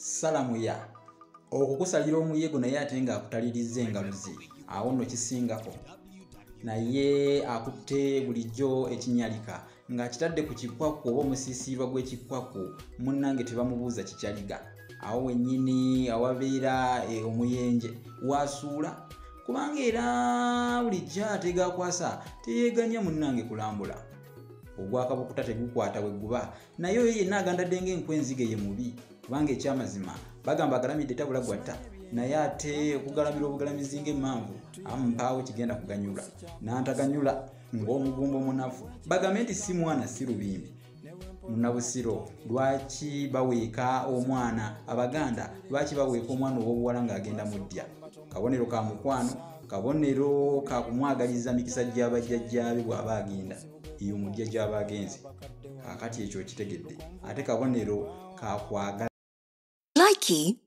salamuya okukusalira omuyego naye ate nga akutaliriza engaluzi awo nno kisingako naye akutte bulijjo ekinyalika ng'akitadde ku kikwaku oba omusiisirwa gw'ekikwaku munnange tebamubuuza kikyaliga awo wennyini awabeera omuyenje wasuula kubanga era bulijjo ategakwasa teyeeganya munnange kulambula ogwakabukuta tegukwata bwe guba naye oyo yenna agandadde ng'enkwenziga ye mubi kubanga ekyamazima bagamba agalamidde tabula gwatta naye ate okugalamira obugalamizi ng'emmanvu ampaawo kigenda kuganyula n'antaganyula ng'omugumba omunafu bagambe nti si mwana si lubimbi munnabusiro lwaki baweeka omwana abaganda lwaki baweeka omwana ow'obuwala ng'agenda mu ddya kabonero ka mukwano kabonero ka kumwagaliza mikisa gy'abajjajjaabe bw'aba agenda eyo mu ddya gy'aba agenze kakati ekyo kitegedde ate kabonero ka kwagala Likey